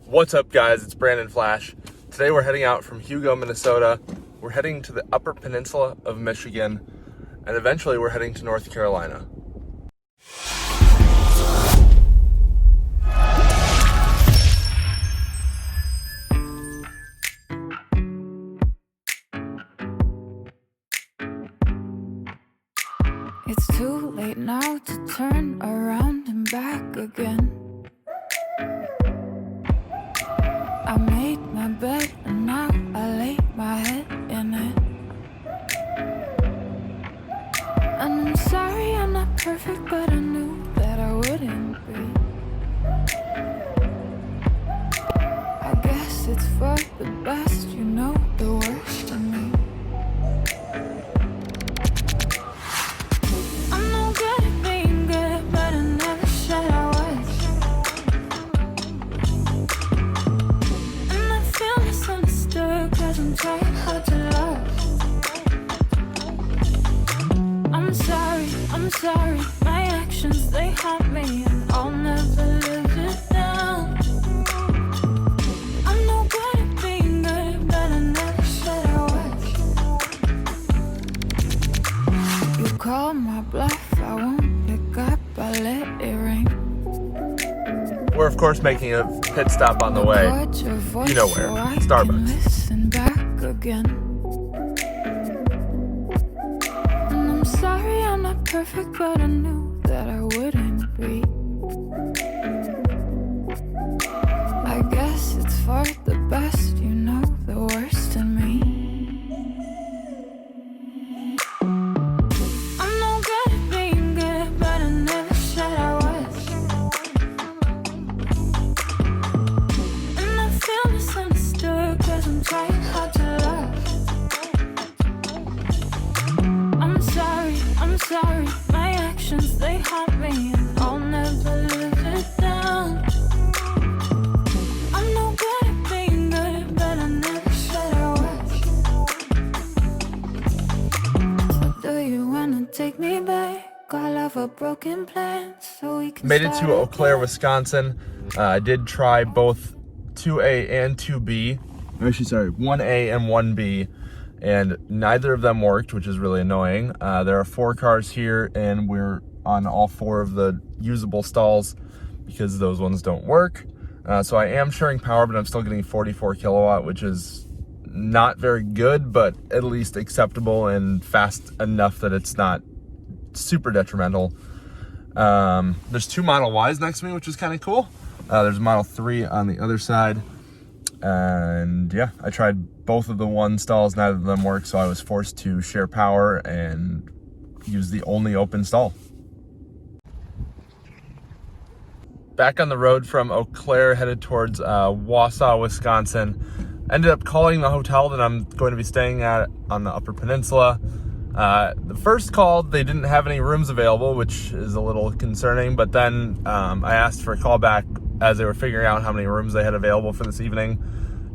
What's up, guys? It's Brandon Flash. Today we're heading out from Hugo, Minnesota. We're heading to the Upper Peninsula of Michigan, and eventually we're heading to North Carolina. It's too late now to turn around and back again. I made my bed and now I lay my head in it. And I'm sorry I'm not perfect, but I knew that I wouldn't be. I guess it's for the best, you know the worst in me. I'm no good at being good, but I never said I was. And I feel misunderstood, cause I'm trying hard to love. I'm sorry, my actions, they haunt me, and I'll never live it down. I'm no good at being good, but I never said I was. You call my bluff, I won't pick up, I let it ring. We're of course making a pit stop on the way. You know where, Starbucks. Listen back again. Sorry, I'm not perfect, but I knew that I wouldn't be. I guess it's for the best, you know the worst in me. I'm no good at being good, but I never said I was. And I feel misunderstood, cause I'm trying hard to love. I'm sorry, my actions, they haunt me, and I'll never live it down. I'm no good at being good, but I never said I was. So do you wanna take me back? All of our broken plans, so we can Made it to Eau Claire, Wisconsin. I did try both 2A and 2B. Actually, sorry, 1A and 1B. And neither of them worked, which is really annoying. There are 4 cars here, and we're on all 4 of the usable stalls because those ones don't work. So I am sharing power, but I'm still getting 44 kilowatt, which is not very good, but at least acceptable and fast enough that it's not super detrimental. There's 2 Model Ys next to me, which is kind of cool. There's a Model 3 on the other side. And yeah, I tried both of the one stalls, neither of them worked, so I was forced to share power and use the only open stall. Back on the road from Eau Claire, headed towards Wausau, Wisconsin. Ended up calling the hotel that I'm going to be staying at on the Upper Peninsula. The first call, they didn't have any rooms available, which is a little concerning, but then I asked for a call back as they were figuring out how many rooms they had available for this evening.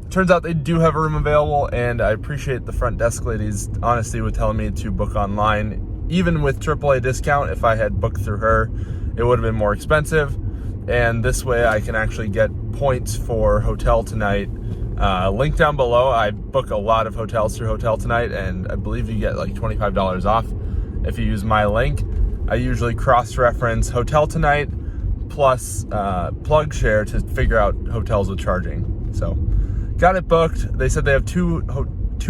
Turns out they do have a room available, and I appreciate the front desk lady's honesty with telling me to book online. Even with AAA discount, if I had booked through her, it would have been more expensive. And this way I can actually get points for Hotel Tonight. Link down below. I book a lot of hotels through Hotel Tonight, and I believe you get like $25 off if you use my link. I usually cross-reference Hotel Tonight plus plug share to figure out hotels with charging. So got it booked. They said they have two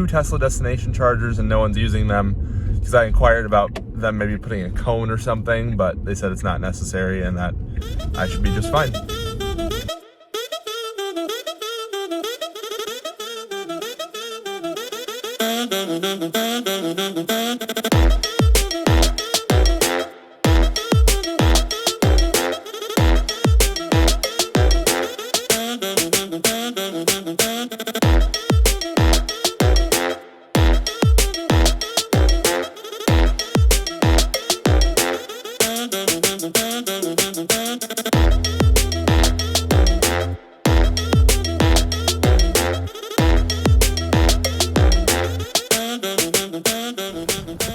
Tesla destination chargers and no one's using them, because I inquired about them maybe putting a cone or something, but they said it's not necessary and that I should be just fine.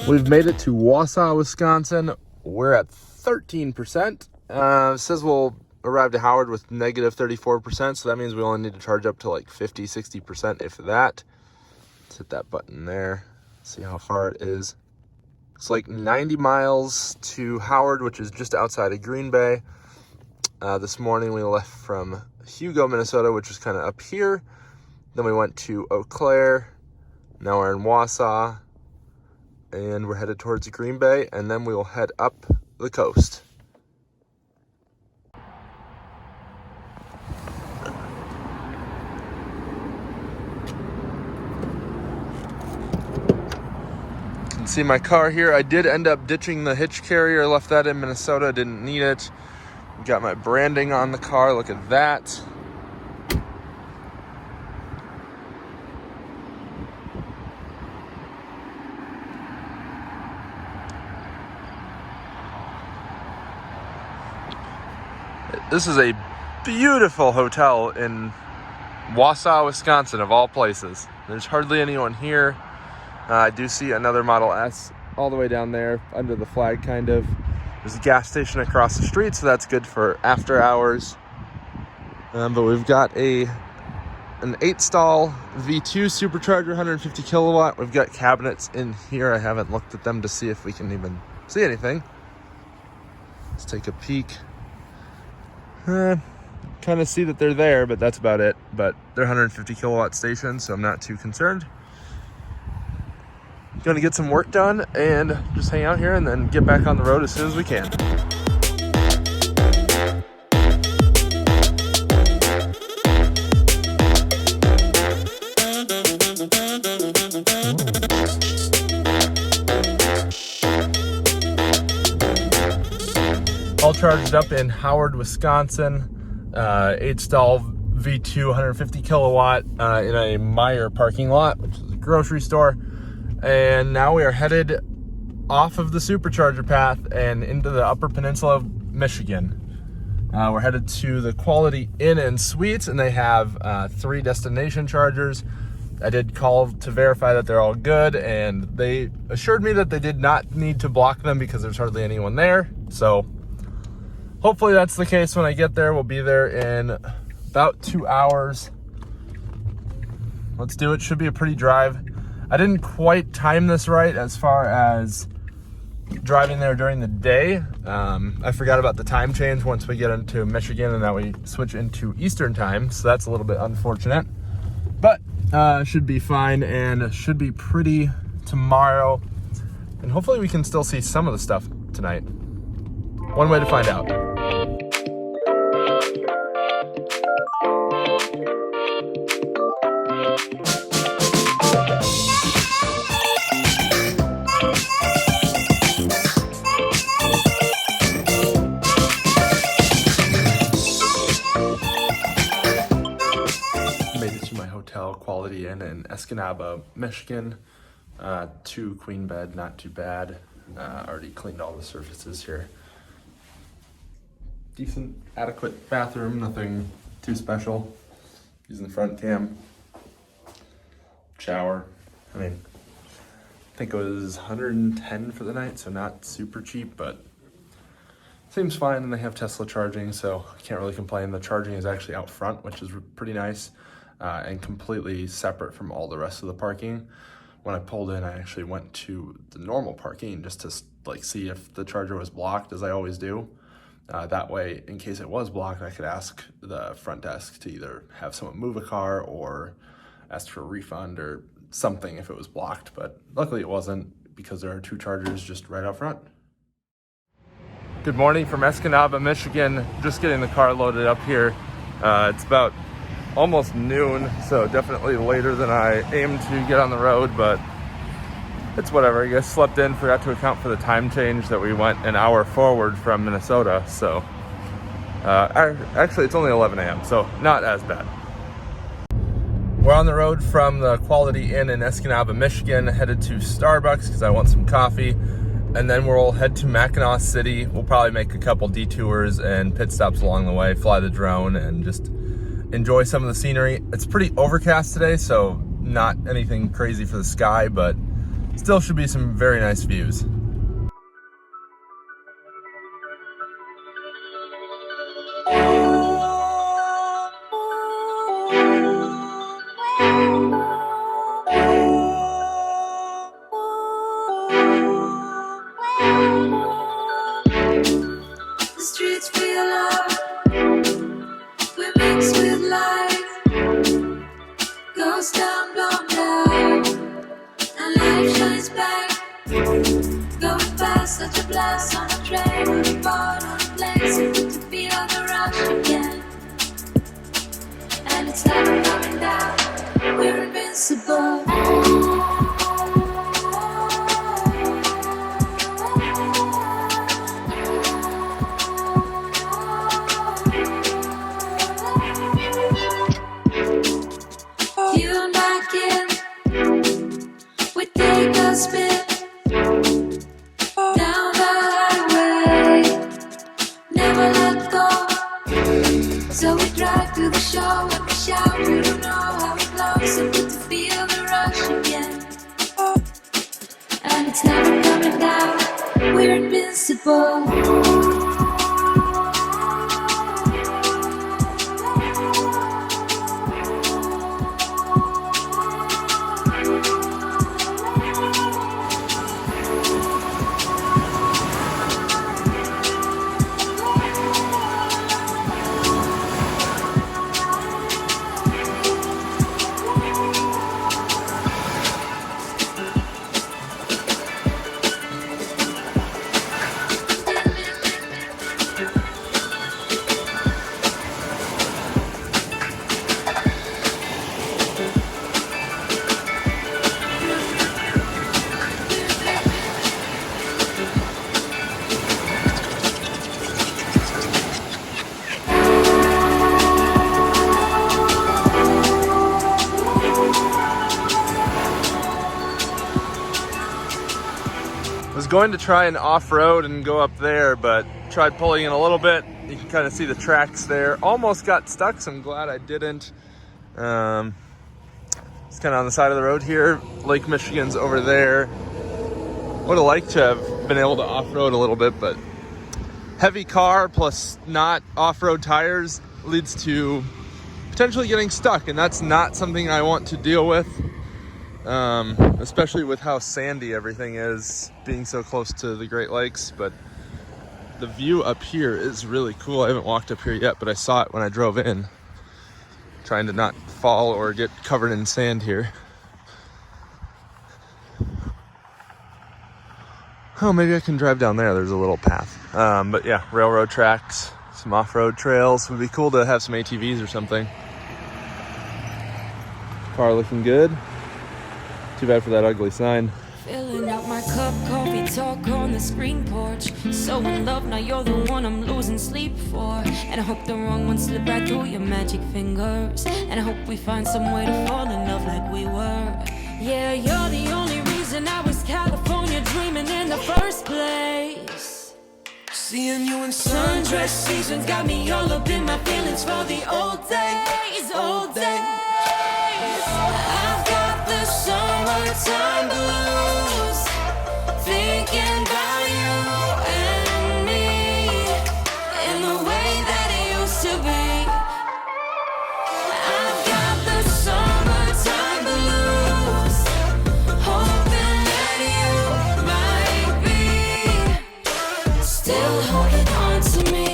We've made it to Wausau, Wisconsin. We're at 13%. Says we'll arrived at Howard with negative 34%, so that means we only need to charge up to like 50-60%, if that. Let's hit that button there, see how far it is. It's like 90 miles to Howard, which is just outside of Green Bay. This morning we left from Hugo, Minnesota, which is kind of up here. Then we went to Eau Claire. Now we're in Wausau, and we're headed towards Green Bay, and then we will head up the coast. See my car here. I did end up ditching the hitch carrier, left that in Minnesota, didn't need it. Got my branding on the car, look at that. This is a beautiful hotel in Wausau, Wisconsin, of all places. There's hardly anyone here. I do see another Model S all the way down there under the flag, kind of. There's a gas station across the street, so that's good for after hours. But we've got an 8-stall V2 supercharger, 150 kilowatt. We've got cabinets in here. I haven't looked at them to see if we can even see anything. Let's take a peek. Kind of see that they're there, but that's about it. But they're 150 kilowatt stations, so I'm not too concerned. Gonna get some work done and just hang out here and then get back on the road as soon as we can. All charged up in Howard, Wisconsin. 8-stall V2, 150 kilowatt in a Meijer parking lot, which is a grocery store. And now we are headed off of the supercharger path and into the Upper Peninsula of Michigan. We're headed to the Quality Inn and Suites, and they have 3 destination chargers. I did call to verify that they're all good, and they assured me that they did not need to block them because there's hardly anyone there. So hopefully that's the case when I get there. We'll be there in about 2 hours. Let's do it. Should be a pretty drive. I didn't quite time this right as far as driving there during the day. I forgot about the time change once we get into Michigan, and now we switch into Eastern time, so that's a little bit unfortunate. But should be fine, and should be pretty tomorrow. And hopefully we can still see some of the stuff tonight. One way to find out. Quality Inn in Escanaba, Michigan. 2 queen bed, not too bad. Already cleaned all the surfaces here. Decent, adequate bathroom, nothing too special. Using the front cam. Shower. I mean, I think it was 110 for the night, so not super cheap, but seems fine. And they have Tesla charging, so I can't really complain. The charging is actually out front, which is pretty nice. And completely separate from all the rest of the parking. When I pulled in, I actually went to the normal parking just to see if the charger was blocked, as I always do. That way, in case it was blocked, I could ask the front desk to either have someone move a car or ask for a refund or something if it was blocked. But luckily it wasn't, because there are 2 chargers just right out front. Good morning from Escanaba, Michigan. Just getting the car loaded up here. It's about almost noon, so definitely later than I aimed to get on the road, but it's whatever. I guess slept in, forgot to account for the time change that we went an hour forward from Minnesota. So actually it's only 11 a.m., so not as bad. We're on the road from the Quality Inn in Escanaba, Michigan, headed to Starbucks because I want some coffee, and then we'll head to Mackinac City. We'll probably make a couple detours and pit stops along the way, fly the drone, and just enjoy some of the scenery. It's pretty overcast today, so not anything crazy for the sky, but still should be some very nice views. The streets feel alive. We mix with life. Goes down, blown down, and life shines back. Going past such a blast on a train or a boat on a plane, so good to feel the rush again. And it's never coming down. We're invincible. Spin down the highway, never let go. So we drive to the show and we shout. We don't know how it blows, so good to feel the rush again. And it's never coming down. We're invincible. Going to try and off-road and go up there, but tried pulling in a little bit. You can kind of see the tracks there. Almost got stuck, so I'm glad I didn't. It's kind of on the side of the road here. Lake Michigan's over there. Would have liked to have been able to off-road a little bit, but heavy car plus not off-road tires leads to potentially getting stuck, and that's not something I want to deal with. Especially with how sandy everything is, being so close to the Great Lakes. But the view up here is really cool. I haven't walked up here yet, but I saw it when I drove in, trying to not fall or get covered in sand here. Oh, maybe I can drive down there. There's a little path. But yeah, railroad tracks, some off-road trails. Would be cool to have some ATVs or something. Car looking good. Too bad for that ugly sign. Filling up my cup, coffee talk on the screen porch. So in love, now you're the one I'm losing sleep for. And I hope the wrong one slip right through your magic fingers. And I hope we find some way to fall in love like we were. Yeah, you're the only reason I was California dreaming in the first place. Seeing you in sundress seasons got me all up in my feelings for the old days, old days. I've got the summertime blues, thinking about you and me in the way that it used to be. I've got the summertime blues, hoping that you might be still holding on to me.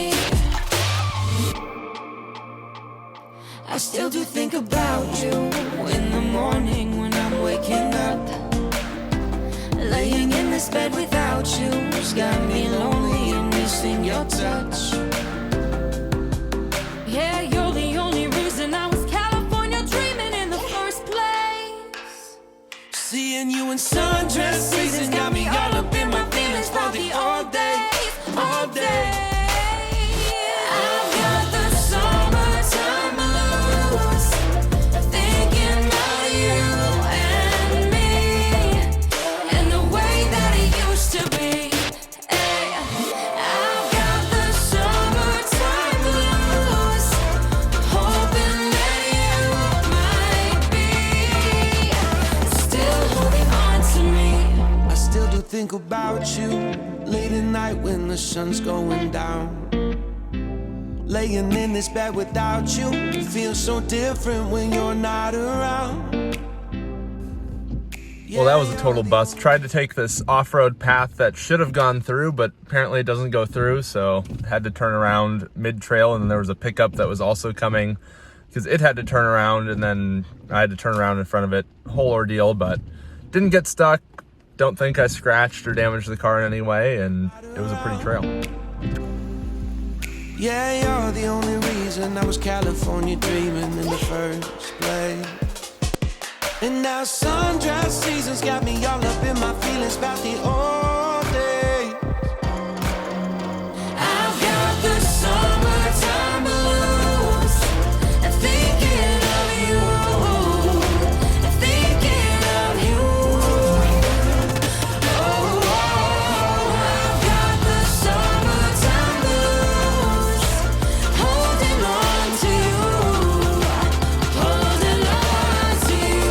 I still do think about you in the morning when I'm waking up. Laying in this bed without you's got me lonely and missing your touch. Yeah, you're the only reason I was California dreaming in the first place. Seeing you in sundress seasons got me all up in my feelings for the all days, all day. I've got the summertime blues, thinking about you and me and the way that it used to be. Hey, I've got the summertime blues, hoping that you might be still holding on to me. I still do think about you late at night when the sun's going down. Laying in this bed without you, it feels so different when you're not around. Well, that was a total bust. Tried to take this off-road path that should have gone through, but apparently it doesn't go through, so had to turn around mid-trail, and then there was a pickup that was also coming because it had to turn around, and then I had to turn around in front of it. Whole ordeal, but didn't get stuck. Don't think I scratched or damaged the car in any way, and it was a pretty trail. Yeah, you're the only reason I was California dreaming in the first place. And now sundress season's got me all up in my feelings about the old days. I've got the summertime blues, and thinking of you, and thinking of you. Oh, I've got the summertime blues, holding on to you, holding on to you.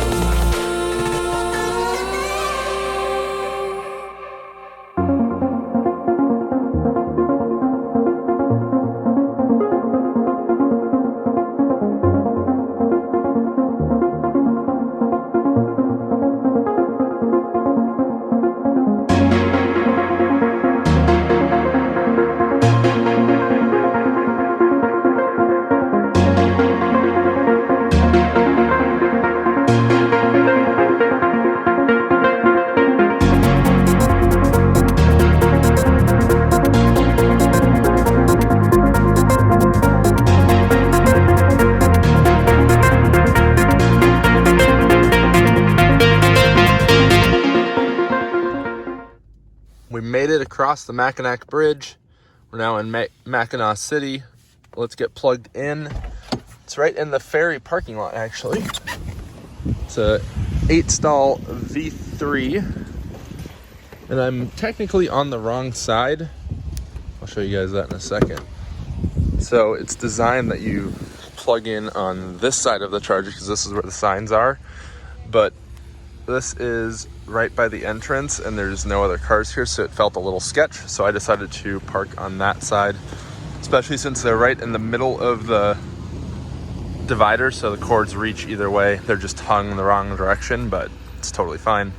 We made it across the Mackinac Bridge. We're now in Mackinac City. Let's get plugged in. It's right in the ferry parking lot, actually. It's a 8-stall V3. And I'm technically on the wrong side. I'll show you guys that in a second. So it's designed that you plug in on this side of the charger because this is where the signs are. But this is right by the entrance and there's no other cars here, so it felt a little sketch. So I decided to park on that side, especially since they're right in the middle of the divider, so the cords reach either way. They're just hung in the wrong direction, but it's totally fine.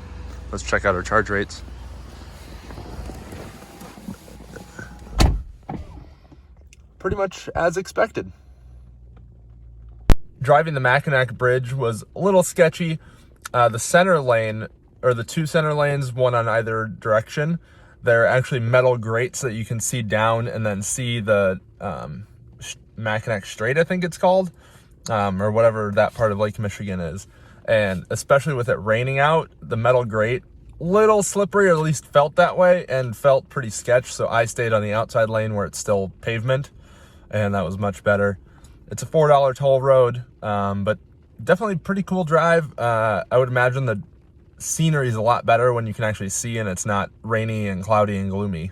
Let's check out our charge rates. Pretty much as expected. Driving the Mackinac Bridge was a little sketchy. The center lane, or the two center lanes, one on either direction, they're actually metal grates that you can see down and then see the Mackinac Strait, I think it's called, or whatever that part of Lake Michigan is. And especially with it raining out, the metal grate, little slippery, or at least felt that way, and felt pretty sketch. So I stayed on the outside lane where it's still pavement, and that was much better. It's a $4 toll road, but definitely pretty cool drive. I would imagine the scenery is a lot better when you can actually see and it's not rainy and cloudy and gloomy.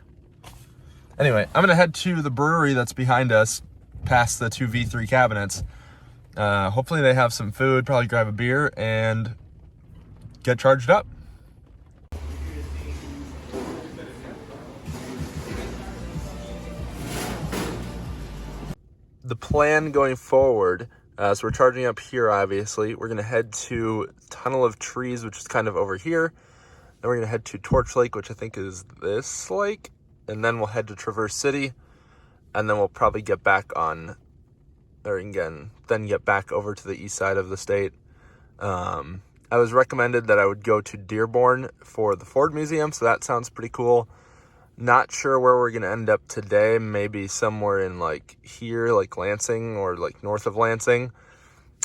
Anyway, I'm gonna head to the brewery that's behind us, past the two V3 cabinets. Hopefully they have some food, probably grab a beer and get charged up. The plan going forward, so we're charging up here, obviously. We're going to head to Tunnel of Trees, which is kind of over here. Then we're going to head to Torch Lake, which I think is this lake. And then we'll head to Traverse City. And then we'll probably get back on, or again, then get back over to the east side of the state. I was recommended that I would go to Dearborn for the Ford Museum, so that sounds pretty cool. Not sure where we're going to end up today. Maybe somewhere in like here, like Lansing or like north of Lansing.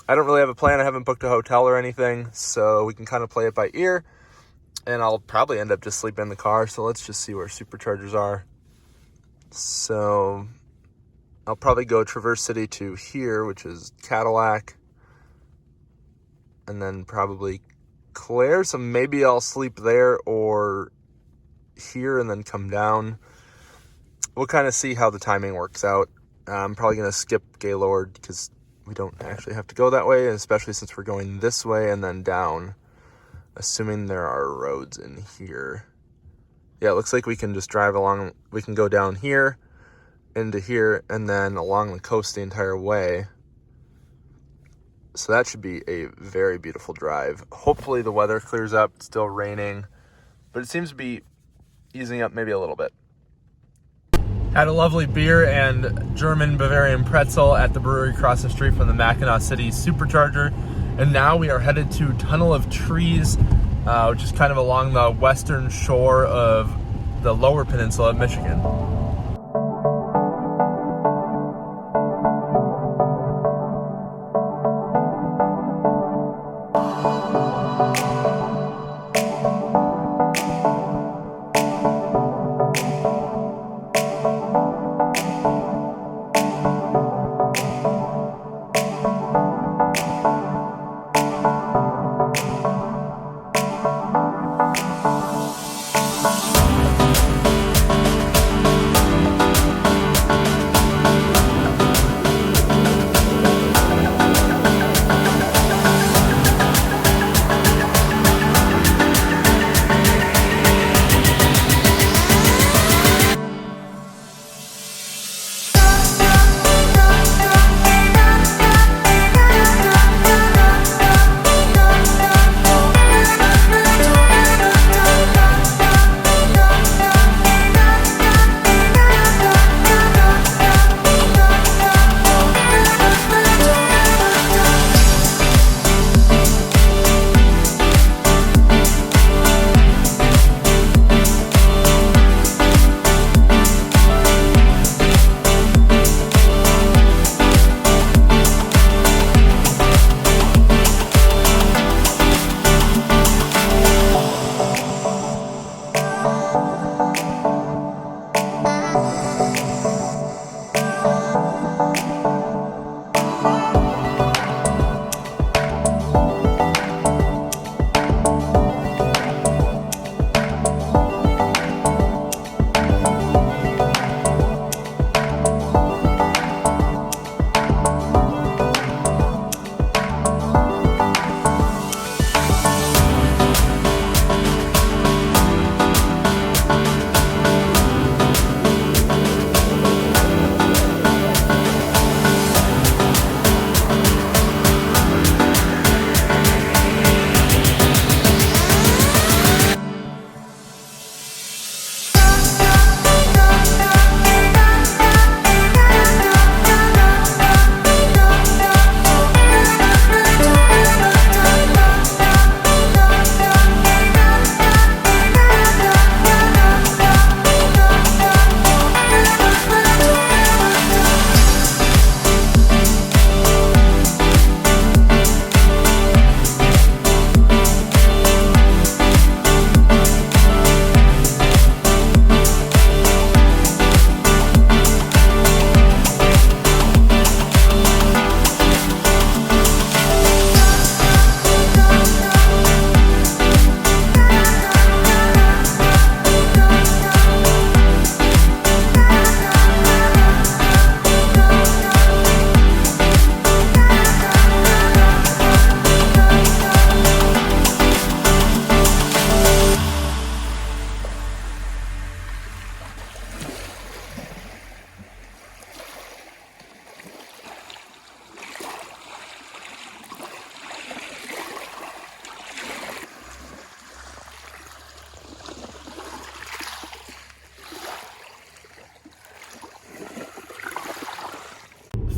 I don't really have a plan. I haven't booked a hotel or anything, so we can kind of play it by ear. And I'll probably end up just sleeping in the car. So let's just see where superchargers are. So I'll probably go Traverse City to here, which is Cadillac. And then probably Claire. So maybe I'll sleep there or here and then come down. We'll kind of see how the timing works out. I'm probably going to skip Gaylord because we don't actually have to go that way, especially since we're going this way and then down, assuming there are roads in here. Yeah, it looks like we can just drive along. We can go down here into here and then along the coast the entire way. So that should be a very beautiful drive. Hopefully the weather clears up. It's still raining, but it seems to be easing up maybe a little bit. Had a lovely beer and German Bavarian pretzel at the brewery across the street from the Mackinac City Supercharger. And now we are headed to Tunnel of Trees, which is kind of along the western shore of the Lower Peninsula of Michigan.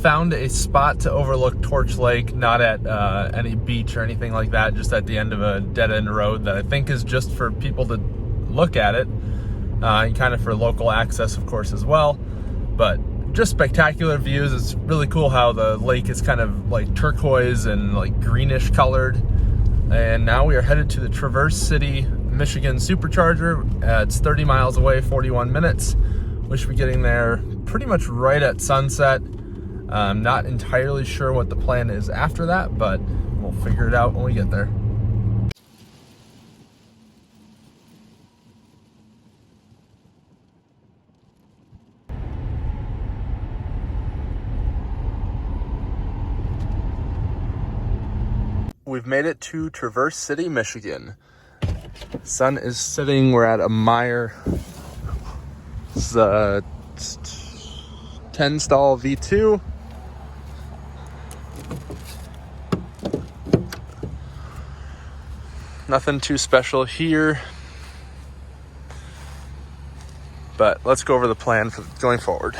Found a spot to overlook Torch Lake, not at any beach or anything like that, just at the end of a dead-end road that I think is just for people to look at it, and kind of for local access, of course, as well. But just spectacular views. It's really cool how the lake is kind of like turquoise and like greenish colored. And now we are headed to the Traverse City, Michigan Supercharger. It's 30 miles away, 41 minutes. We should be getting there pretty much right at sunset. I'm not entirely sure what the plan is after that, but we'll figure it out when we get there. We've made it to Traverse City, Michigan. Sun is setting. We're at a mire. It's 10 stall V2. Nothing too special here, but let's go over the plan for going forward.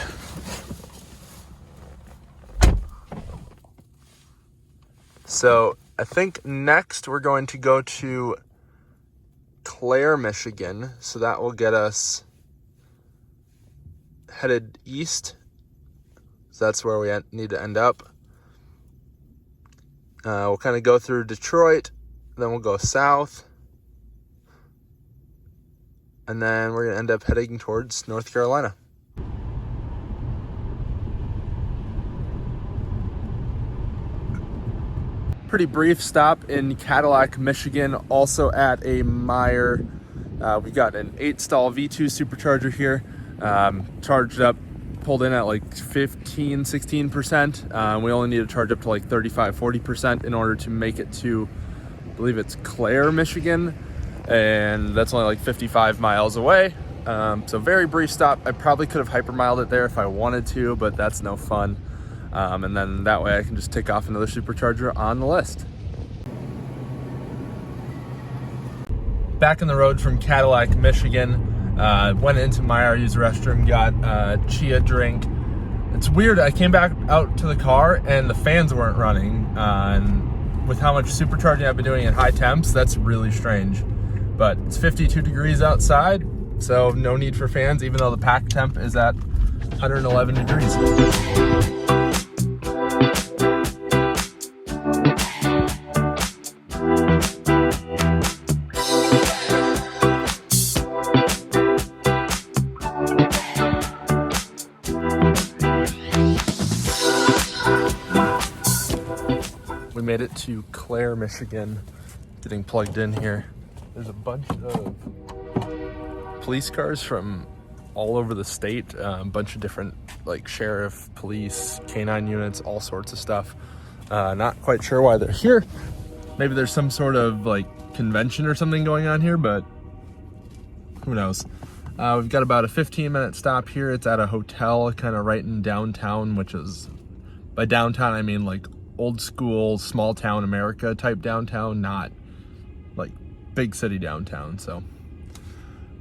So I think next we're going to go to Clare, Michigan. So that will get us headed east. So that's where we need to end up. We'll kind of go through Detroit. Then we'll go south. And then we're going to end up heading towards North Carolina. Pretty brief stop in Cadillac, Michigan, also at a Meyer. We got an 8-stall V2 supercharger here, charged up, pulled in at like 15-16%. We only need to charge up to like 35-40% in order to make it to, I believe it's Clare, Michigan, and that's only like 55 miles away. So very brief stop. I probably could have hypermiled it there if I wanted to, but that's no fun. And then that way I can just tick off another supercharger on the list. Back on the road from Cadillac, Michigan. Went into Meyer, used the restroom, got a chia drink. It's weird, I came back out to the car and the fans weren't running. And with how much supercharging I've been doing at high temps, that's really strange. But it's 52 degrees outside, so no need for fans, even though the pack temp is at 111 degrees. We made it to Clare, Michigan, getting plugged in here. There's a bunch of police cars from all over the state, a bunch of different like sheriff, police, canine units, all sorts of stuff. Not quite sure why they're here. Maybe there's some sort of like convention or something going on here, but who knows. We've got about a 15-minute stop here. It's at a hotel kind of right in downtown, which is, by downtown I mean like old school, small town America type downtown, not like big city downtown. So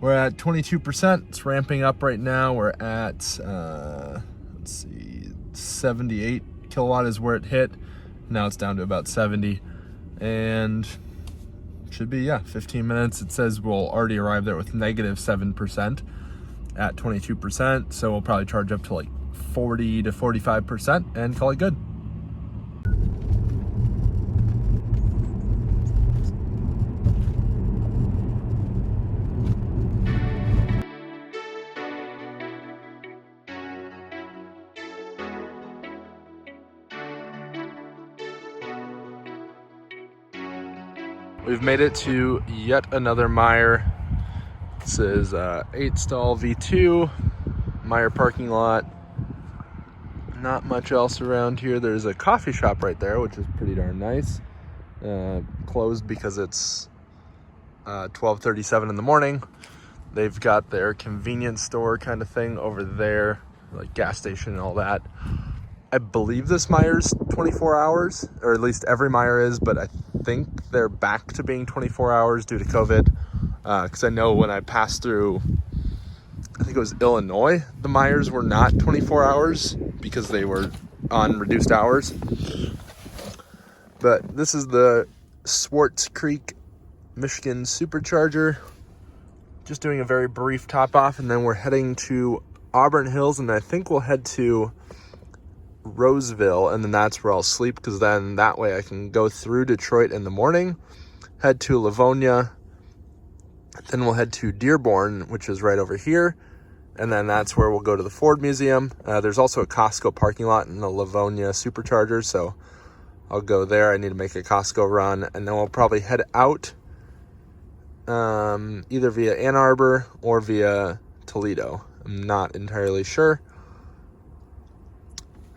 we're at 22%. It's ramping up right now. We're at, let's see, 78 kilowatt is where it hit. Now it's down to about 70. And should be, 15 minutes. It says we'll already arrive there with negative 7% at 22%. So we'll probably charge up to like 40 to 45% and call it good. We've made it to yet another Meyer. This is 8-stall V2, Meyer parking lot. Not much else around here. There's a coffee shop right there, which is pretty darn nice. Closed because it's 12:37 in the morning. They've got their convenience store kind of thing over there, like gas station and all that. I believe this Meyer's 24 hours, or at least every Meyer is, but I think they're back to being 24 hours due to COVID. Because I know when I passed through, I think it was Illinois, the Meyers were not 24 hours because they were on reduced hours. But this is the Swartz Creek, Michigan supercharger. Just doing a very brief top off, and then we're heading to Auburn Hills, and I think we'll head to Roseville, and then that's where I'll sleep, because then that way I can go through Detroit in the morning, head to Livonia, then we'll head to Dearborn, which is right over here, and then that's where we'll go to the Ford Museum. There's also a Costco parking lot in the Livonia supercharger, so I'll go there. I need to make a Costco run, and then we'll probably head out either via Ann Arbor or via Toledo. I'm not entirely sure.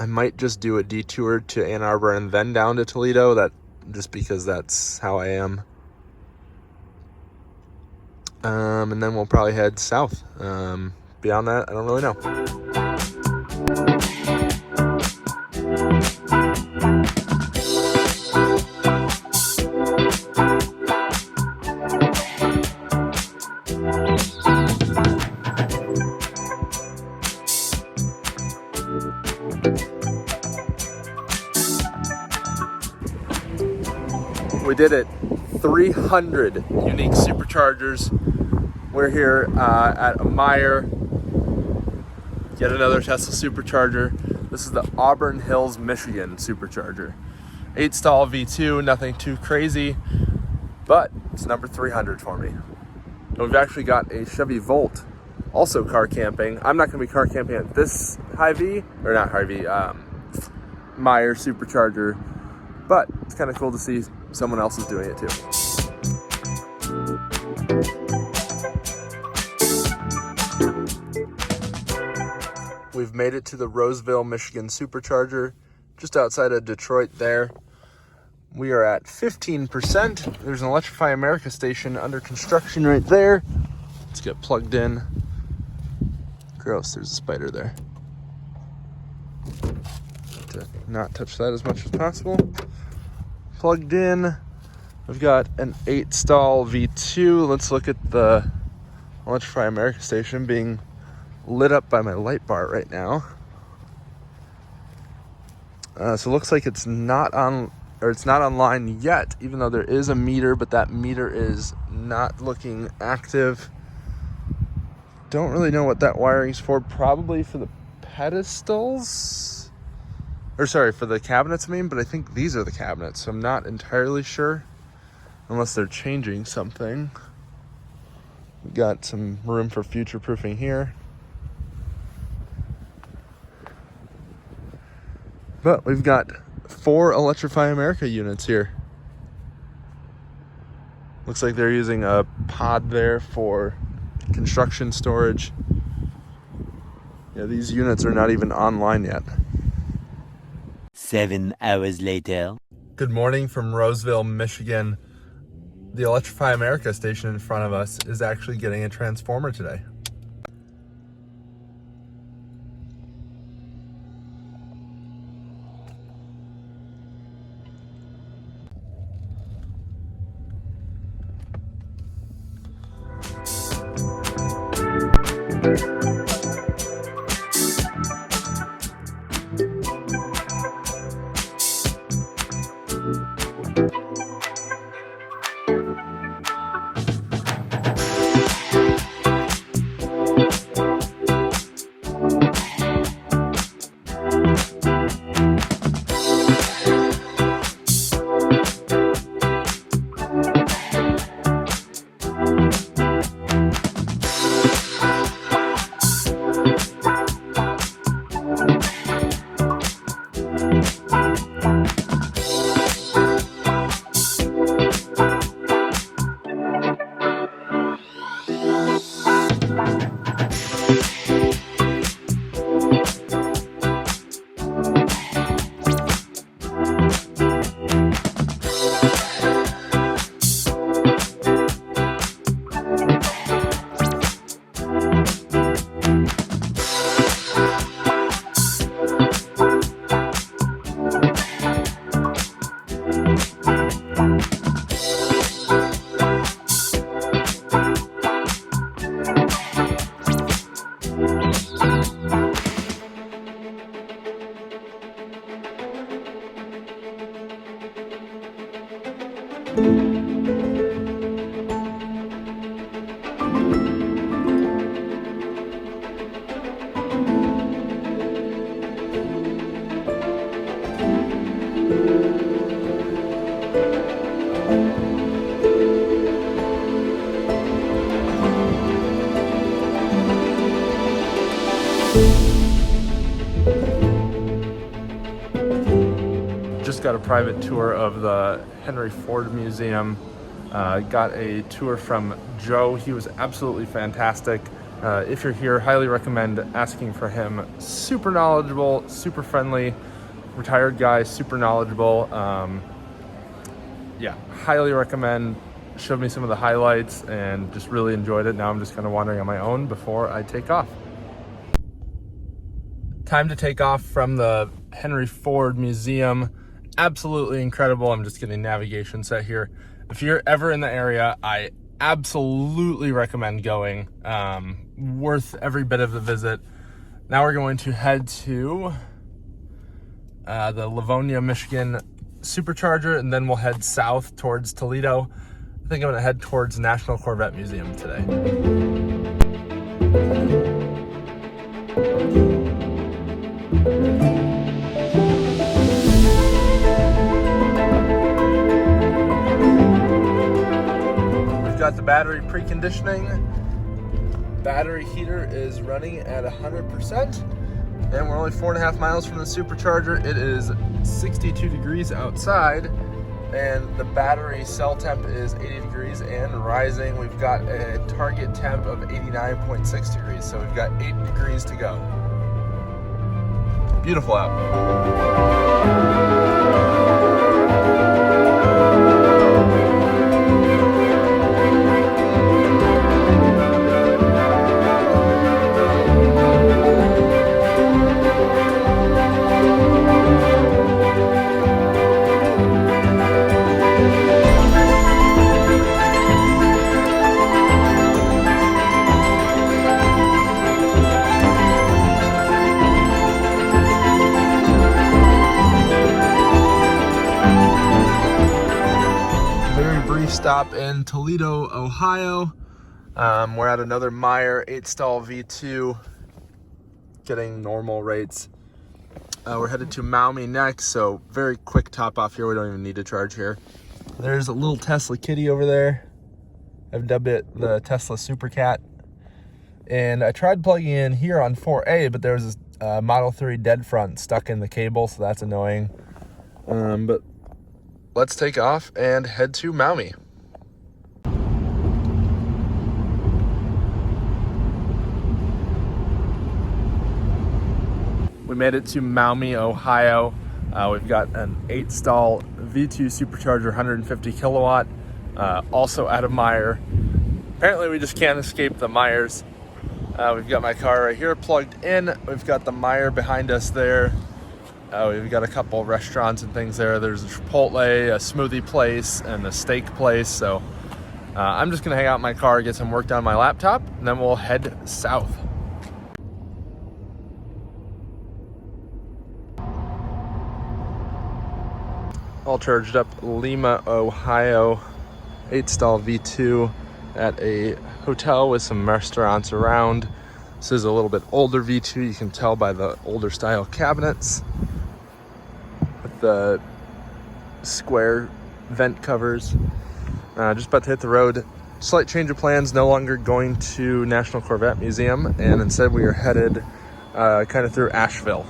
I might just do a detour to Ann Arbor and then down to Toledo, that just because that's how I am. And then we'll probably head south. Beyond that, I don't really know. We did it. 300 unique superchargers. We're here at a Meyer. Yet another Tesla supercharger. This is the Auburn Hills, Michigan supercharger. 8-stall V2, nothing too crazy, but it's number 300 for me. And we've actually got a Chevy Volt, also car camping. I'm not gonna be car camping at this Hy-V, or not Hy-V, Meyer supercharger, but it's kind of cool to see someone else is doing it too. We've made it to the Roseville, Michigan supercharger, just outside of Detroit there. We are at 15%. There's an Electrify America station under construction right there. Let's get plugged in. Gross, there's a spider there. To not touch that as much as possible. Plugged in. We've got an 8-stall V2. Let's look at the Electrify America station being lit up by my light bar right now. So it looks like it's not on, or it's not online yet, even though there is a meter, but that meter is not looking active. Don't really know what that wiring's for. Probably for the pedestals, or sorry, for the cabinets, I mean, but I think these are the cabinets, so I'm not entirely sure, unless they're changing something. We got some room for future proofing here. But we've got 4 Electrify America units here. Looks like they're using a pod there for construction storage. Yeah, these units are not even online yet. 7 hours later. Good morning from Roseville, Michigan. The Electrify America station in front of us is actually getting a transformer today. Just got a private tour of the Henry Ford Museum. Got a tour from Joe. He was absolutely fantastic. If you're here, highly recommend asking for him. Super knowledgeable, super friendly, retired guy, super knowledgeable. Yeah, highly recommend. Showed me some of the highlights and just really enjoyed it. Now I'm just kind of wandering on my own before I take off. Time to take off from the Henry Ford Museum. Absolutely incredible. I'm just getting navigation set here. If you're ever in the area, I absolutely recommend going. Worth every bit of the visit. Now we're going to head to the Livonia, Michigan supercharger, and then we'll head south towards Toledo. I think I'm gonna head towards National Corvette Museum today. We've got the battery preconditioning. Battery heater is running at 100%, and we're only 4.5 miles from the supercharger. It is 62 degrees outside, and the battery cell temp is 80 degrees and rising. We've got a target temp of 89.6 degrees, so we've got 8 degrees to go. Beautiful out. Stop in Toledo, Ohio. We're at another Meyer 8-stall V2, getting normal rates. We're headed to Maumee next, so very quick top off here. We don't even need to charge here. There's a little Tesla kitty over there. I've dubbed it the Tesla Super Cat. And I tried plugging in here on 4A, but there was this Model 3 dead front stuck in the cable, so that's annoying. But let's take off and head to Maumee. We made it to Maumee, Ohio. We've got an 8-stall V2 supercharger, 150 kilowatt, also out of Meyer. Apparently we just can't escape the Meyers. We've got my car right here plugged in. We've got the Meyer behind us there. We've got a couple restaurants and things there. There's a Chipotle, a smoothie place, and a steak place. So I'm just gonna hang out in my car, get some work done on my laptop, and then we'll head south. All charged up, Lima, Ohio, 8-stall V2 at a hotel with some restaurants around. This is a little bit older V2. You can tell by the older style cabinets with the square vent covers. Just about to hit the road. Slight change of plans, no longer going to National Corvette Museum, and instead we are headed kind of through Asheville.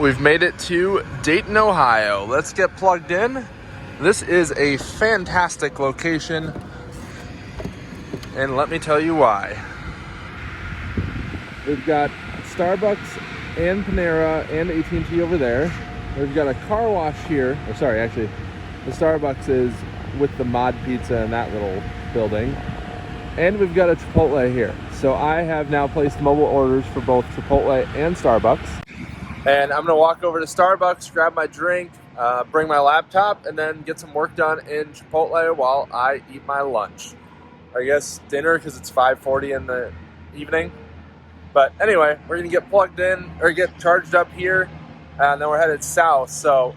We've made it to Dayton, Ohio. Let's get plugged in. This is a fantastic location, and let me tell you why. We've got Starbucks and Panera and AT&T over there. We've got a car wash here. Or sorry, actually, the Starbucks is with the Mod Pizza in that little building. And we've got a Chipotle here. So I have now placed mobile orders for both Chipotle and Starbucks. And I'm gonna walk over to Starbucks, grab my drink, bring my laptop, and then get some work done in Chipotle while I eat my lunch. I guess dinner, because it's 5:40 in the evening. But anyway, we're gonna get plugged in, or get charged up here, and then we're headed south. So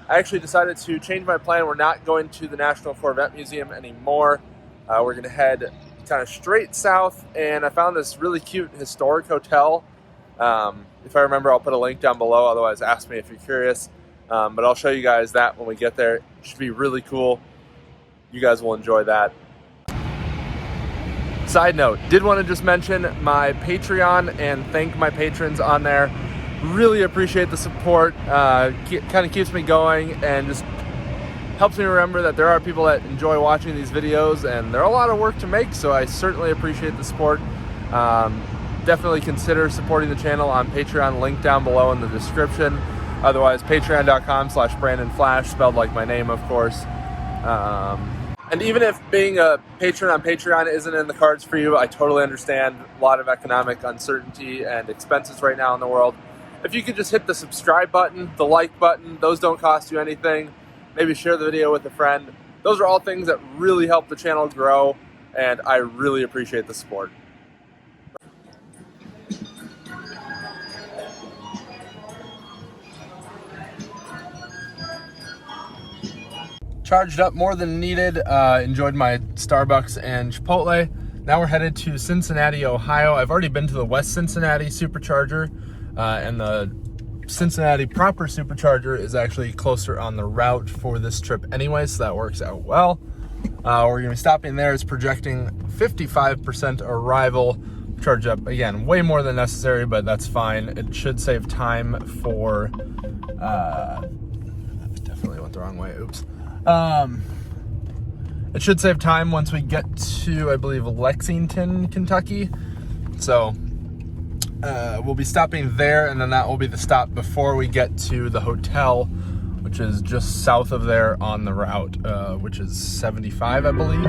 I actually decided to change my plan. We're not going to the National Corvette Museum anymore. We're gonna head kind of straight south, and I found this really cute historic hotel. If I remember, I'll put a link down below. Otherwise, ask me if you're curious. But I'll show you guys that when we get there. It should be really cool. You guys will enjoy that. Side note, did want to just mention my Patreon and thank my patrons on there. Really appreciate the support. Kind of keeps me going and just helps me remember that there are people that enjoy watching these videos, and they're a lot of work to make, so I certainly appreciate the support. Definitely consider supporting the channel on Patreon, link down below in the description. Otherwise, patreon.com/BrandonFlash, spelled like my name, of course. And even if being a patron on Patreon isn't in the cards for you, I totally understand a lot of economic uncertainty and expenses right now in the world. If you could just hit the subscribe button, the like button, those don't cost you anything. Maybe share the video with a friend. Those are all things that really help the channel grow, and I really appreciate the support. charged up more than needed. Enjoyed my Starbucks and Chipotle. Now we're headed to Cincinnati, Ohio. I've already been to the West Cincinnati Supercharger, and the Cincinnati proper Supercharger is actually closer on the route for this trip anyway, so that works out well. We're gonna be stopping there. It's projecting 55% arrival. Charge up, again, way more than necessary, but that's fine. It should save time for, definitely went the wrong way, oops. It should save time once we get to, I believe, Lexington, Kentucky. So we'll be stopping there, and then that will be the stop before we get to the hotel, which is just south of there on the route, which is 75, I believe.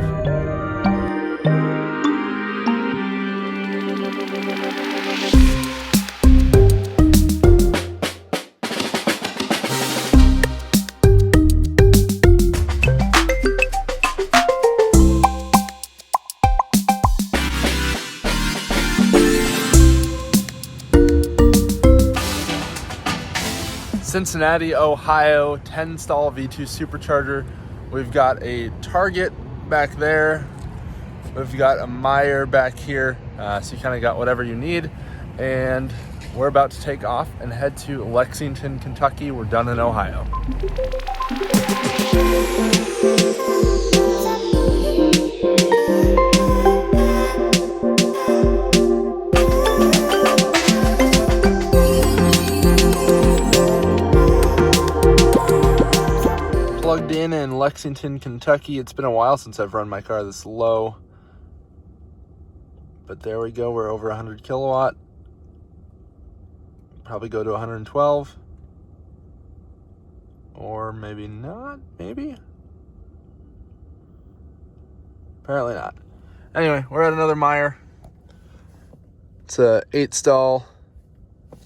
Cincinnati, Ohio, 10-stall V2 Supercharger. We've got a Target back there. We've got a Meijer back here. So you kind of got whatever you need. And we're about to take off and head to Lexington, Kentucky. We're done in Ohio. Plugged in Lexington, Kentucky. It's been a while since I've run my car this low, but there we go. We're over 100 kilowatt. Probably go to 112, or maybe not. Maybe, apparently not. Anyway, we're at another Meijer. It's a 8-stall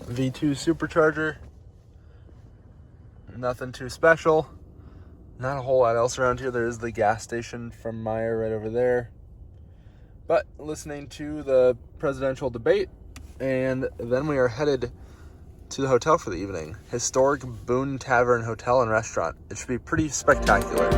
V2 Supercharger. Nothing too special. Not a whole lot else around here. There is the gas station from Meijer right over there. But listening to the presidential debate, and then we are headed to the hotel for the evening. Historic Boone Tavern Hotel and Restaurant. It should be pretty spectacular.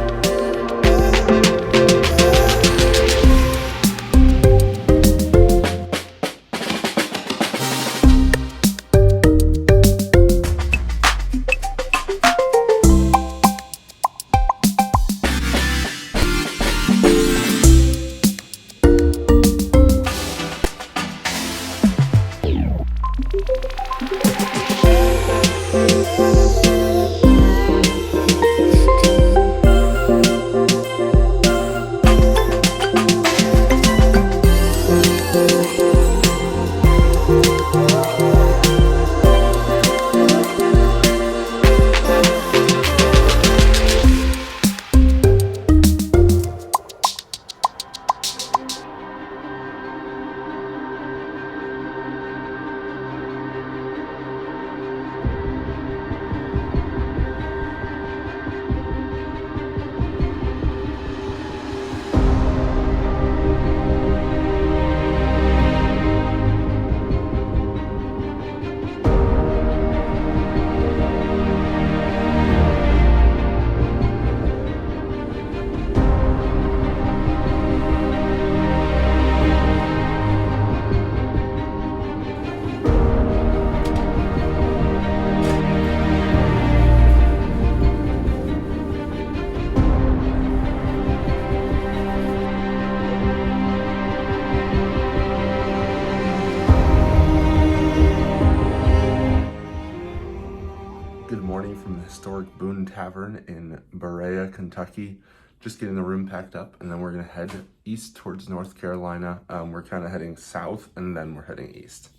Historic Boone Tavern in Berea, Kentucky. Just getting the room packed up, and then we're gonna head east towards North Carolina. We're kind of heading south, and then we're heading east.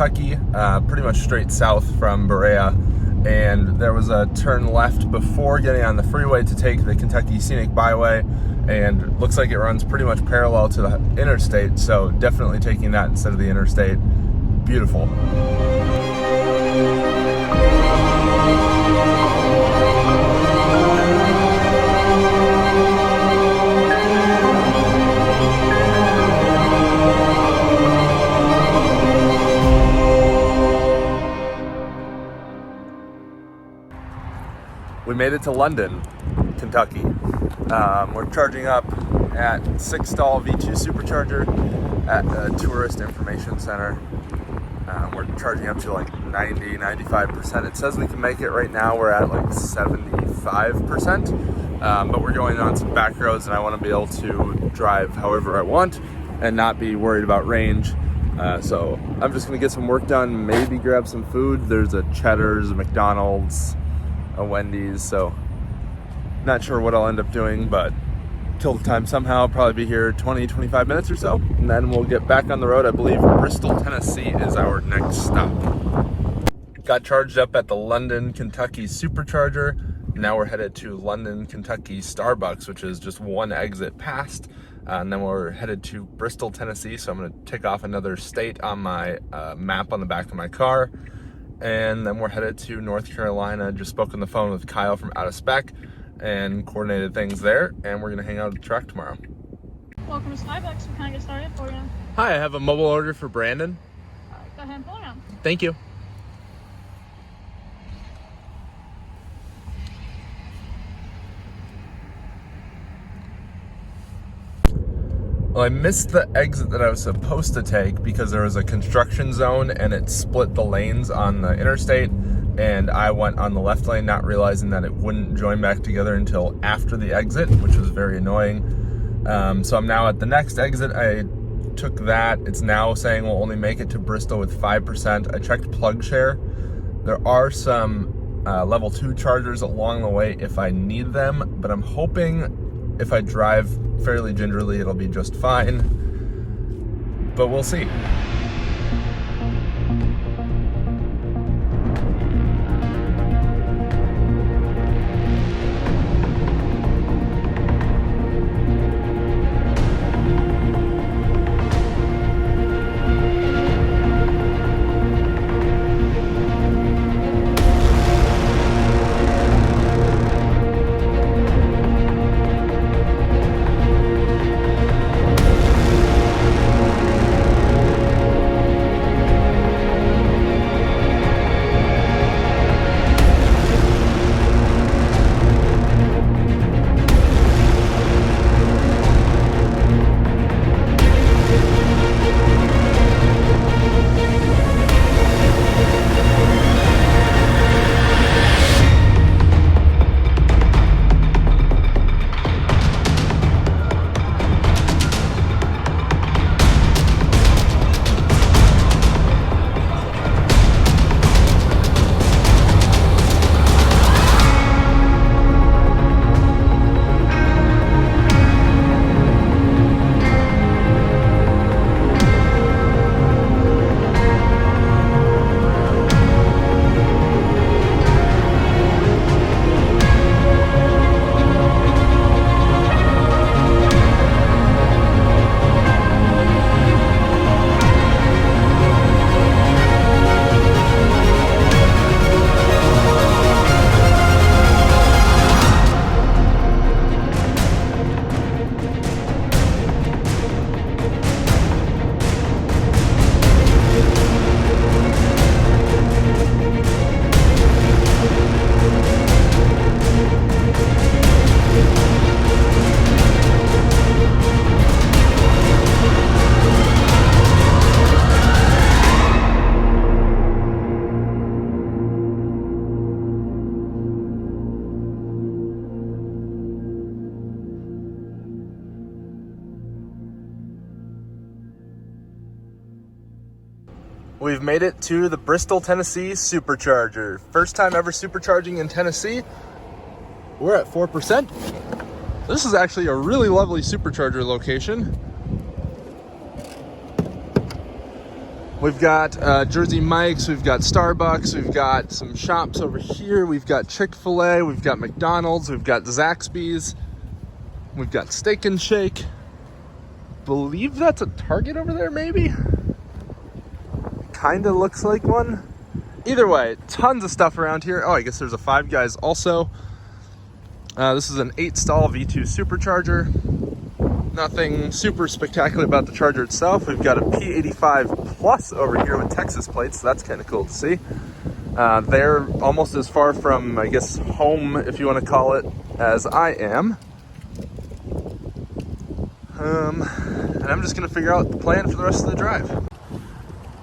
Kentucky, pretty much straight south from Berea. And there was a turn left before getting on the freeway to take the Kentucky Scenic Byway, and looks like it runs pretty much parallel to the interstate, so definitely taking that instead of the interstate. Beautiful. We made it to London, Kentucky. We're charging up at 6-stall V2 supercharger at a tourist information center. We're charging up to like 90-95%. It says we can make it right now. We're at like 75%, but we're going on some back roads, and I want to be able to drive however I want and not be worried about range. So I'm just gonna get some work done, maybe grab some food. There's a Cheddar's, a McDonald's, a Wendy's, so not sure what I'll end up doing, but till the time somehow I'll probably be here 20-25 minutes or so, and then we'll get back on the road. I believe Bristol, Tennessee is our next stop. Got charged up at the London, Kentucky supercharger. Now we're headed to London, Kentucky Starbucks, which is just one exit past, and then we're headed to Bristol, Tennessee. So I'm going to tick off another state on my map on the back of my car. And then we're headed to North Carolina. Just spoke on the phone with Kyle from Out of Spec and coordinated things there. And we're gonna hang out at the track tomorrow. Welcome to Starbucks. What can I get started for you? Hi, I have a mobile order for Brandon. All right, go ahead and pull it out. Thank you. Well, I missed the exit that I was supposed to take because there was a construction zone and it split the lanes on the interstate, and I went on the left lane not realizing that it wouldn't join back together until after the exit, which was very annoying. So I'm now at the next exit. I took that. It's now saying we'll only make it to Bristol with 5%. I checked PlugShare. There are some level 2 chargers along the way if I need them, but I'm hoping if I drive fairly gingerly, it'll be just fine, but we'll see. We've made it to the Bristol, Tennessee supercharger. First time ever supercharging in Tennessee. We're at 4%. This is actually a really lovely supercharger location. We've got Jersey Mike's, we've got Starbucks, we've got some shops over here, we've got Chick-fil-A, we've got McDonald's, we've got Zaxby's, we've got Steak and Shake. Believe that's a Target over there, maybe? Kinda looks like one. Either way, tons of stuff around here. Oh, I guess there's a Five Guys also. This is an 8-stall V2 supercharger. Nothing super spectacular about the charger itself. We've got a P85 Plus over here with Texas plates, so that's kind of cool to see. They're almost as far from, I guess, home, if you want to call it, as I am. And I'm just going to figure out the plan for the rest of the drive.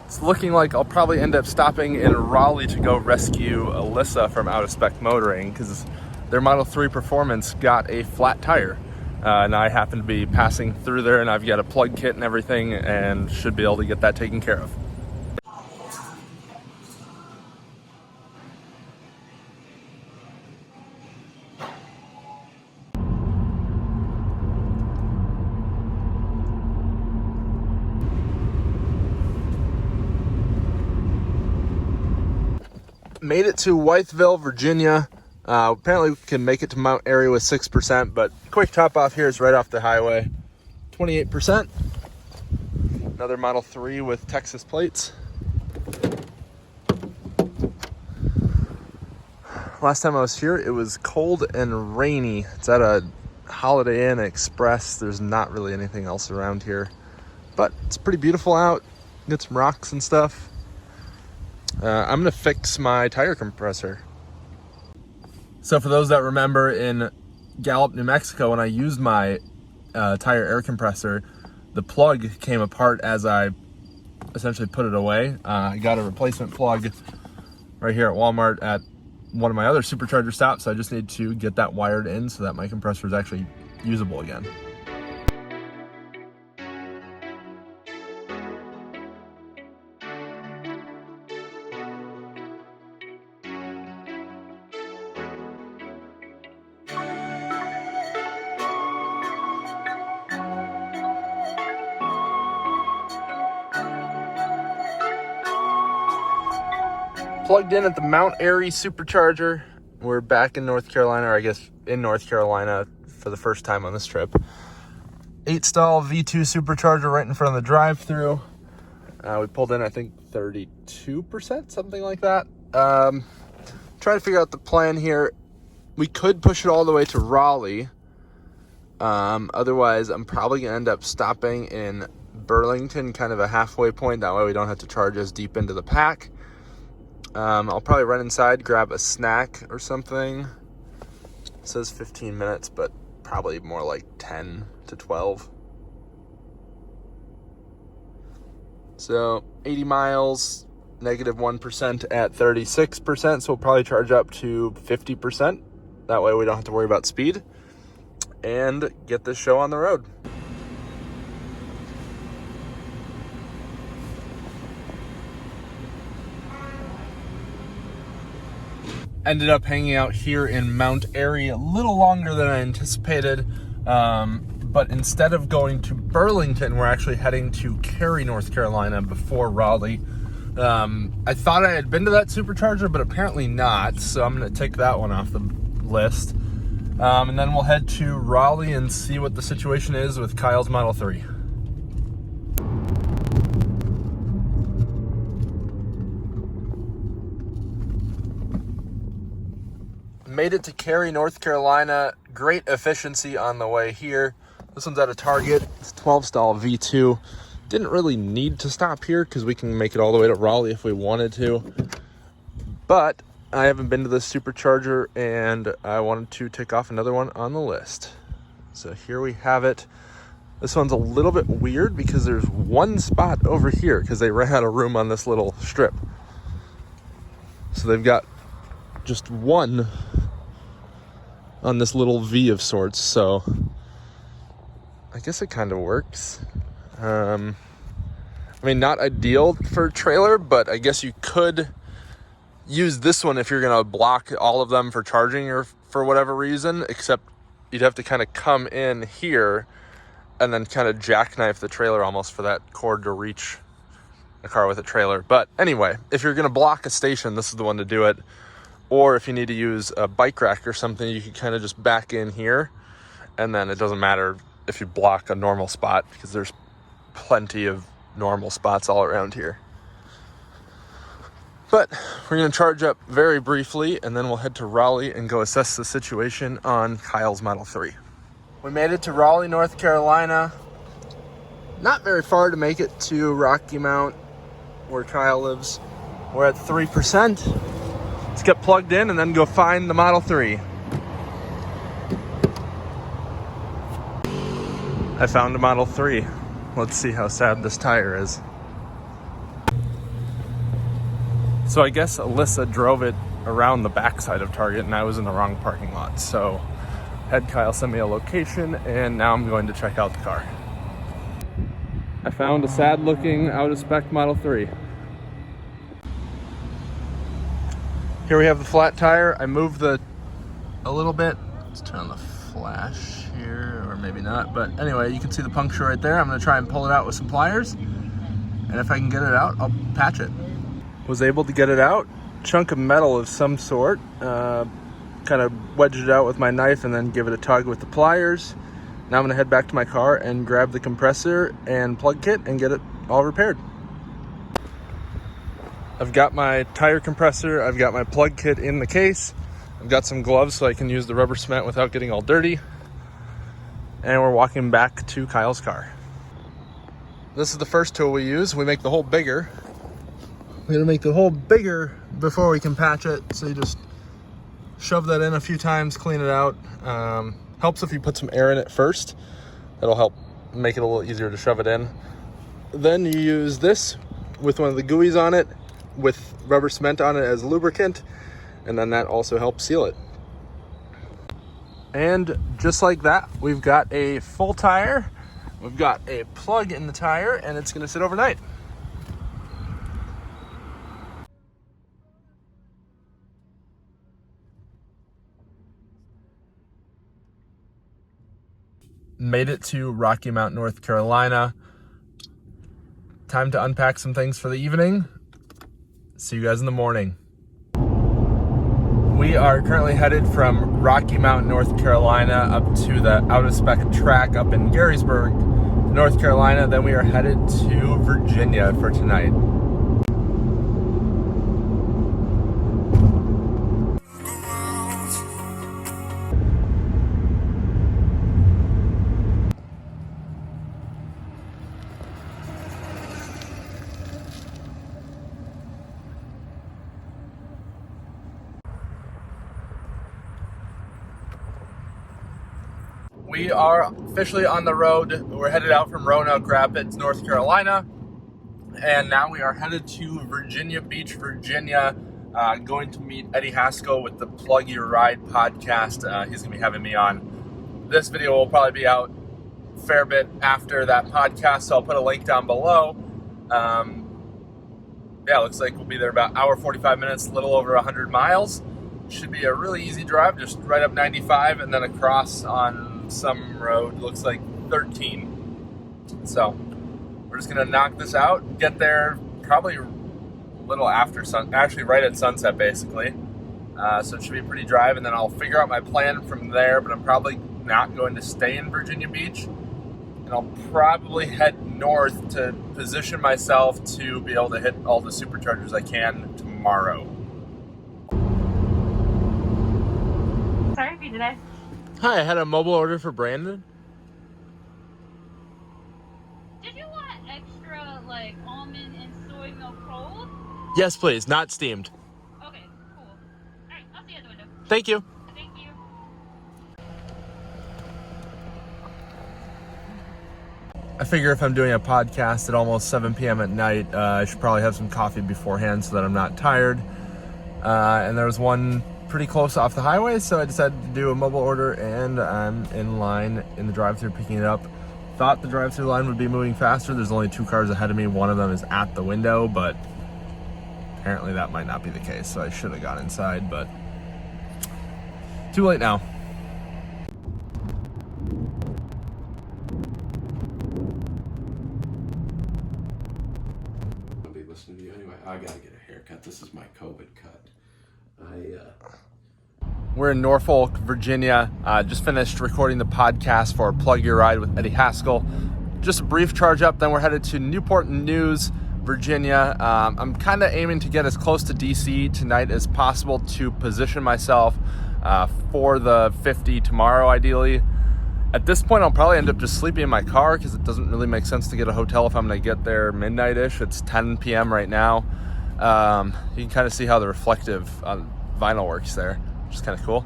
It's looking like I'll probably end up stopping in Raleigh to go rescue Alyssa from Out of Spec Motoring, because their Model 3 Performance got a flat tire. And I happen to be passing through there, and I've got a plug kit and everything, and should be able to get that taken care of. Made it to Wytheville, Virginia. Apparently we can make it to Mount Airy with 6%, but quick top off here is right off the highway. 28%. Another Model 3 with Texas plates. Last time I was here, it was cold and rainy. It's at a Holiday Inn Express. There's not really anything else around here, but it's pretty beautiful out. Get some rocks and stuff. I'm gonna fix my tire compressor. So for those that remember, in Gallup, New Mexico, when I used my tire air compressor, the plug came apart as I essentially put it away. I got a replacement plug right here at Walmart at one of my other supercharger stops. So I just need to get that wired in so that my compressor is actually usable again. Plugged in at the Mount Airy supercharger. We're back in North Carolina, or I guess in North Carolina for the first time on this trip. 8-stall V2 supercharger right in front of the drive-thru. We pulled in, I think, 32%, something like that. Trying to figure out the plan here. We could push it all the way to Raleigh. Otherwise, I'm probably going to end up stopping in Burlington, kind of a halfway point. That way we don't have to charge as deep into the pack. I'll probably run inside, grab a snack or something. It says 15 minutes, but probably more like 10 to 12. So 80 miles, negative 1% at 36%. So we'll probably charge up to 50%. That way we don't have to worry about speed and get this show on the road. Ended up hanging out here in Mount Airy a little longer than I anticipated, but instead of going to Burlington, we're actually heading to Cary, North Carolina before Raleigh. I thought I had been to that supercharger, but apparently not, so I'm going to take that one off the list. And then we'll head to Raleigh and see what the situation is with Kyle's Model 3. Made it to Cary, North Carolina. Great efficiency on the way here. This one's at a Target. It's 12-stall V2. Didn't really need to stop here because we can make it all the way to Raleigh if we wanted to. But I haven't been to this supercharger and I wanted to tick off another one on the list. So here we have it. This one's a little bit weird because there's one spot over here because they ran out of room on this little strip. So they've got just one on this little V of sorts, so I guess it kind of works. I mean, not ideal for a trailer, but I guess you could use this one if you're gonna block all of them for charging or for whatever reason, except you'd have to kind of come in here and then kind of jackknife the trailer almost for that cord to reach a car with a trailer. But anyway, if you're gonna block a station, this is the one to do it. Or if you need to use a bike rack or something, you can kind of just back in here, and then it doesn't matter if you block a normal spot because there's plenty of normal spots all around here. But we're gonna charge up very briefly, and then we'll head to Raleigh and go assess the situation on Kyle's Model 3. We made it to Raleigh, North Carolina. Not very far to make it to Rocky Mount, where Kyle lives. We're at 3%. Let's get plugged in and then go find the Model 3. I found a Model 3. Let's see how sad this tire is. So I guess Alyssa drove it around the backside of Target and I was in the wrong parking lot. So had Kyle send me a location and now I'm going to check out the car. I found a sad looking out of spec Model 3. Here we have the flat tire. I moved a little bit. Let's turn on the flash here, or maybe not. But anyway, you can see the puncture right there. I'm gonna try and pull it out with some pliers. And if I can get it out, I'll patch it. Was able to get it out. Chunk of metal of some sort. Kind of wedged it out with my knife and then give it a tug with the pliers. Now I'm gonna head back to my car and grab the compressor and plug kit and get it all repaired. I've got my tire compressor, I've got my plug kit in the case, I've got some gloves so I can use the rubber cement without getting all dirty, and we're walking back to Kyle's car. This is the first tool we use. We make the hole bigger. We're gonna make the hole bigger before we can patch it, so you just shove that in a few times, clean it out. Helps if you put some air in it first. It'll help make it a little easier to shove it in. Then you use this with one of the GUIs on it, with rubber cement on it as lubricant, and then that also helps seal it. And just like that, we've got a full tire, we've got a plug in the tire, and it's gonna sit overnight. Made it to Rocky Mount, North Carolina. Time to unpack some things for the evening. See you guys in the morning. We are currently headed from Rocky Mount, North Carolina up to the out-of-spec track up in Garysburg, North Carolina. Then we are headed to Virginia for tonight. We are officially on the road. We're headed out from Roanoke Rapids, North Carolina, and now we are headed to Virginia Beach, Virginia, going to meet Eddie Haskell with the Plug Your Ride podcast. He's going to be having me on. This video will probably be out a fair bit after that podcast, so I'll put a link down below. Yeah, looks like we'll be there about hour 45 minutes, a little over 100 miles. Should be a really easy drive, just right up 95 and then across on some road, looks like 13. So we're just gonna knock this out, get there probably a little after sun, actually right at sunset basically. So it should be a pretty drive, and then I'll figure out my plan from there, but I'm probably not going to stay in Virginia Beach, and I'll probably head north to position myself to be able to hit all the superchargers I can tomorrow. Sorry for you today. Hi, I had a mobile order for Brandon. Did you want extra, like, almond and soy milk cold? Yes, please, not steamed. Okay, cool. Alright, I'll see you at the window. Thank you. Thank you. I figure if I'm doing a podcast at almost 7 p.m. at night, I should probably have some coffee beforehand so that I'm not tired. And there was one pretty close off the highway, so I decided to do a mobile order, and I'm in line in the drive-thru picking it up. Thought the drive-thru line would be moving faster. There's only 2 cars ahead of me. One of them is at the window, but apparently that might not be the case, so I should have gone inside, but too late now. This is my COVID cut. We're in Norfolk, Virginia. Just finished recording the podcast for Plug Your Ride with Eddie Haskell. Just a brief charge up, then we're headed to Newport News, Virginia. I'm kind of aiming to get as close to DC tonight as possible to position myself for the 50 tomorrow, ideally. At this point, I'll probably end up just sleeping in my car because it doesn't really make sense to get a hotel if I'm going to get there midnight-ish. It's 10 p.m. right now. You can kind of see how the reflective vinyl works there, which is kind of cool.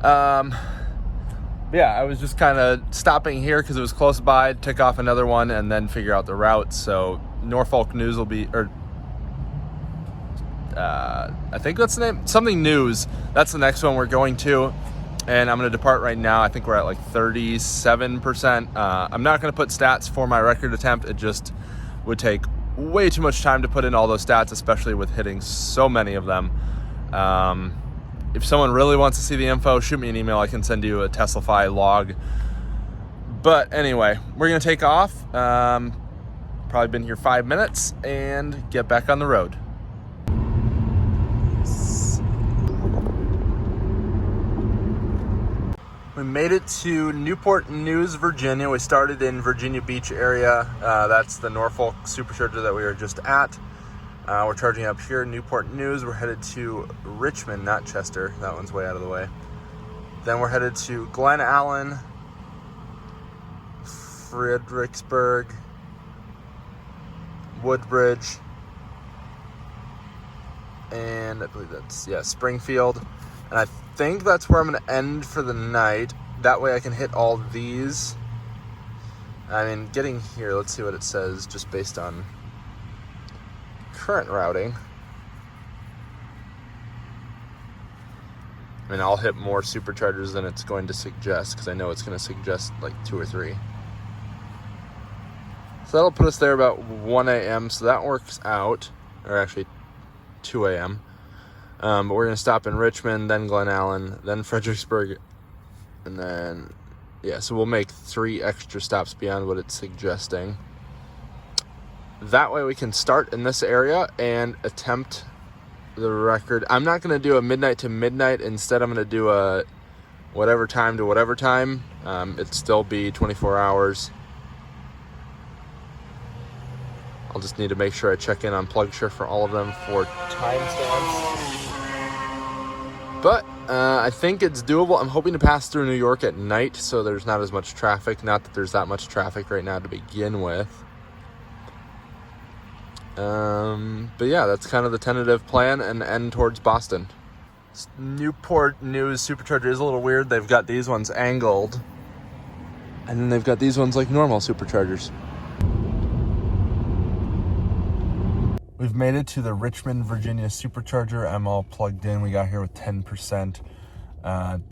Yeah, I was just kind of stopping here because it was close by, tick off another one, and then figure out the route. So Norfolk News will be, I think that's the name, something News. That's the next one we're going to. And I'm going to depart right now. I think we're at like 37%. I'm not going to put stats for my record attempt. It just would take way too much time to put in all those stats, especially with hitting so many of them. If someone really wants to see the info, shoot me an email. I can send you a Teslafy log. But anyway, we're going to take off. Probably been here 5 minutes and get back on the road. We made it to Newport News, Virginia. We started in Virginia Beach area. That's the Norfolk supercharger that we were just at. We're charging up here in Newport News. We're headed to Richmond, not Chester. That one's way out of the way. Then we're headed to Glen Allen, Fredericksburg, Woodbridge, and I believe that's, Springfield. And I think that's where I'm going to end for the night. That way I can hit all these. I mean, getting here, let's see what it says just based on current routing. I mean, I'll hit more superchargers than it's going to suggest because I know it's going to suggest like 2 or 3. So that'll put us there about 1 a.m. So that works out. Or actually 2 a.m. But we're going to stop in Richmond, then Glen Allen, then Fredericksburg, and then, so we'll make 3 extra stops beyond what it's suggesting. That way we can start in this area and attempt the record. I'm not going to do a midnight to midnight. Instead, I'm going to do a whatever time to whatever time. It'd still be 24 hours. I'll just need to make sure I check in on PlugShare for all of them for timestamps. But I think it's doable. I'm hoping to pass through New York at night, so there's not as much traffic. Not that there's that much traffic right now to begin with. But yeah, that's kind of the tentative plan, and end towards Boston. Newport News supercharger is a little weird. They've got these ones angled, and then they've got these ones like normal superchargers. We've made it to the Richmond, Virginia supercharger. I'm all plugged in. We got here with 10%.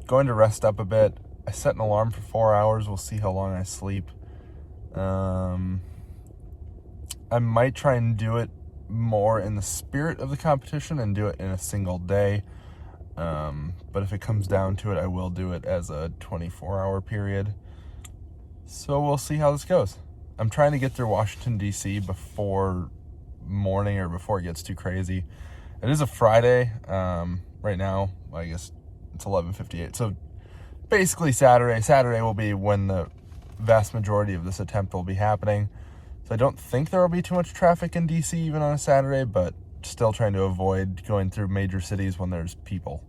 Going to rest up a bit. I set an alarm for 4 hours. We'll see how long I sleep. I might try and do it more in the spirit of the competition and do it in a single day. But if it comes down to it, I will do it as a 24-hour period. So we'll see how this goes. I'm trying to get through Washington, D.C. before morning or before it gets too crazy. It is a Friday right now. I guess it's 11:58. So basically Saturday will be when the vast majority of this attempt will be happening. So I don't think there will be too much traffic in DC even on a Saturday, but still trying to avoid going through major cities when there's people.